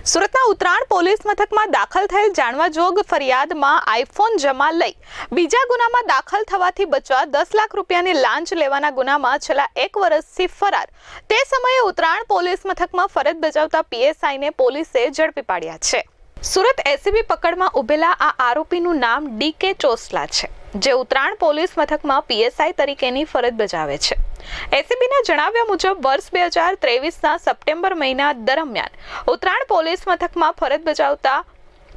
સુરતના ઉત્તરાણ પોલીસ મથકમાં દાખલ થયેલ જાણવાજોગ ફરિયાદમાં આઈફોન જમા લઈ બીજા ગુનામાં દાખલ થવાથી બચવા 10 લાખ રૂપિયાની લાંચ લેવાના ગુનામાં છેલ્લા 1 વર્ષથી ફરાર તે સમયે ઉત્તરાણ પોલીસ મથકમાં ફરજ બજાવતા પીએસઆઈને પોલીસે ઝડપી પાડ્યા છે। સુરત એસીબી પકડમાં ઉભેલા આ આરોપીનું નામ ડીકે ચોસલા છે, જે ઉત્તરાણ પોલીસ મથકમાં પીએસઆઈ તરીકેની ફરજ બજાવે છે। એસીબીના જણાવ્યા મુજબ વર્ષ 2023ના સપ્ટેમ્બર મહિના દરમિયાન ઉત્તરાણ પોલીસ મથકમાં ફરજ બજાવતા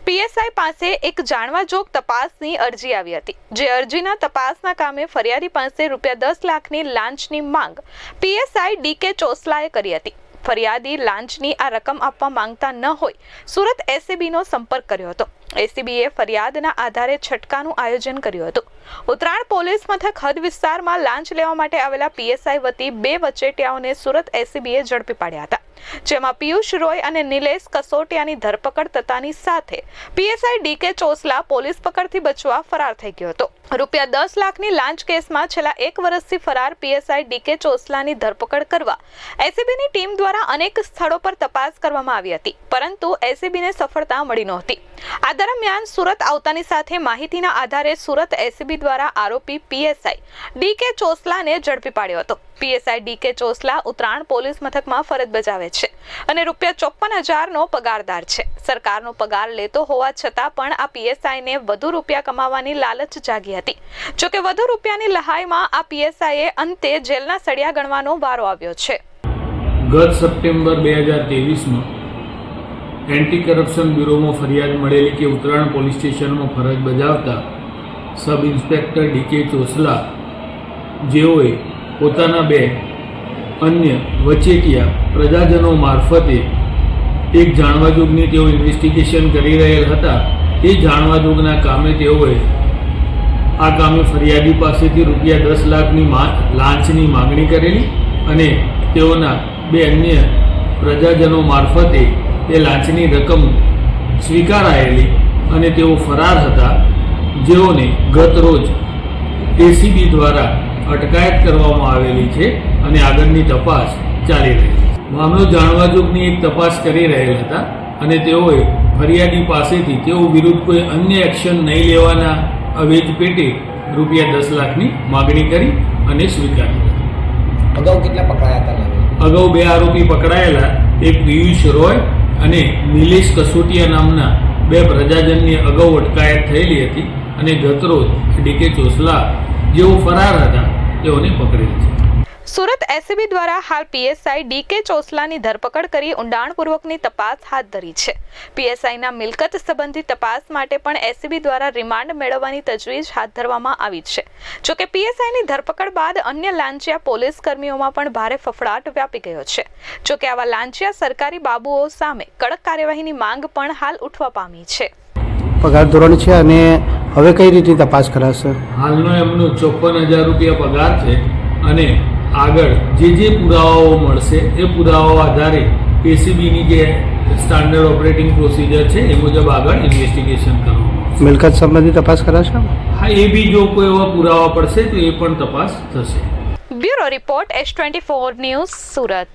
પીએસઆઈ પાસે એક જાણવાજોગ તપાસની અરજી આવી હતી, જે અરજીના તપાસના કામે ફરિયાદી પાસે ₹10 લાખની લાંચની માંગ પીએસઆઈ ડીકે ચોસલાએ કરી હતી। ફરિયાદી લાંચની આ રકમ આપવા માંગતા ન હોય સુરત એસીબીનો સંપર્ક કર્યો હતો। એસીબીએ ફરિયાદના આધારે છટકાનું આયોજન કર્યું હતું। ઉત્તરાણ પોલીસ મથક હદ વિસ્તારમાં લાંચ લેવા માટે આવેલા પીએસઆઈ વતી 2 વચેટિયાઓને સુરત એસીબીએ ઝડપી પાડ્યા હતા, જેમાં પિયુષ રોય અને નિલેશ કસોટિયાની ધરપકડ થતાની સાથે પીએસઆઈ ડીકે ચોસલા પોલીસ પકડથી બચવા ફરાર થઈ ગયો હતો। ₹10 લાખની લાંચ કેસમાં છેલ્લા 1 વર્ષથી ફરાર પીએસઆઈ ડીકે ચોસલાની ધરપકડ કરવા એસીબીની ટીમ દ્વારા અનેક સ્થળો પર તપાસ કરવામાં આવી હતી, પરંતુ એસીબીને સફળતા મળી નહોતી। આ દરમિયાન સુરત આવતાની સાથે માહિતીના આધારે સુરત એસીબી દ્વારા આરોપી પીએસઆઈ ડીકે ચોસલાને ઝડપી પાડ્યો હતો। પીએસઆઈ ડીકે ચોસલા ઉત્તરાણ પોલીસ મથકમાં ફરજ બજાવે છે અને ₹54,000નો પગારદાર છે। સરકારનો પગાર લેતો હોવા છતાં પણ આ પીએસઆઈને વધુ રૂપિયા કમાવાની લાલચ જાગી હતી। જોકે વધુ રૂપિયાની લહાઈમાં આ પીએસઆઈએ અંતે જેલના સળિયા ગણવાનો વારો આવ્યો છે। ગત સપ્ટેમ્બર 2023માં એન્ટી કરપ્શન બ્યુરોમાં ફરિયાદ મળેલી કે ઉત્તરાણ પોલીસ સ્ટેશનમાં ફરજ બજાવતા સબ ઇન્સ્પેક્ટર ડીકે ચોસલા, જેઓએ પોતાના 2 અન્ય વચેટિયા પ્રજાજનો મારફતે એક જાણવાજોગની તેઓ ઇન્વેસ્ટિગેશન કરી રહેલ હતા, તે જાણવાજોગના કામે તેઓએ આ કામે ફરિયાદી પાસેથી ₹10 લાખની લાંચની માગણી કરેલી અને તેઓના 2 અન્ય પ્રજાજનો મારફતે તે લાંચની રકમ સ્વીકારાયેલી અને તેઓ ફરાર હતા, જેઓને ગત રોજ એસીબી દ્વારા અટકાયત કરવામાં આવેલી છે અને આગળની તપાસ ચાલી રહી છે। મામલો જાણવાજોગની એક તપાસ કરી રહેલ હતા અને તેઓએ ફરિયાદી પાસેથી તેઓ વિરુદ્ધ કોઈ અન્ય એક્શન નહીં લેવાના અવેજ પેટે ₹10 લાખની માગણી કરી અને સ્વીકારી। અગાઉ કેટલા પકડાયા હતા? અગાઉ 2 આરોપી પકડાયેલા, એક પિયુષ રોય અને નિલેશ કસોટિયા નામના 2 પ્રજાજનની અગાઉ અટકાયત થયેલી હતી અને ગતરોજ ડીકે ચોસલા જેઓ ફરાર હતા તેઓને પકડેલ છે। સુરત એસીબી દ્વારા હાલ પીએસઆઈ ડીકે ચોસલાની ધરપકડ કરી ઊંડાણપૂર્વકની તપાસ હાથ ધરી છે। પીએસઆઈના મિલકત સંબંધી તપાસ માટે પણ એસીબી દ્વારા રિમાન્ડ મેળવવાની તજવીજ હાથ ધરવામાં આવી છે। જોકે પીએસઆઈની ધરપકડ બાદ અન્ય લાંચિયા પોલીસ કર્મીઓમાં પણ ભારે ફફડાટ વ્યાપી ગયો છે। જોકે આવા લાંચિયા સરકારી બાબુઓ સામે કડક કાર્યવાહીની માંગ પણ હાલ ઉઠવા પામી છે। પગાર ધોરણ છે અને હવે કઈ રીતે તપાસ કરાશે? હાલનો એમનો ₹54,000 પગાર છે અને આગળ જે પુરાવાઓ મળશે એ પુરાવાઓ આધારે એસીબીની જે સ્ટાન્ડર્ડ ઓપરેટિંગ પ્રોસિજર છે એ મુજબ આગળ ઇન્વેસ્ટિગેશન કરવામાં આવશે। મિલકત સંબંધી તપાસ કરાશે? હા, એ બી જો કોઈ એવા પુરાવા પડશે તો એ પણ તપાસ થશે। Bureau report S24 news Surat.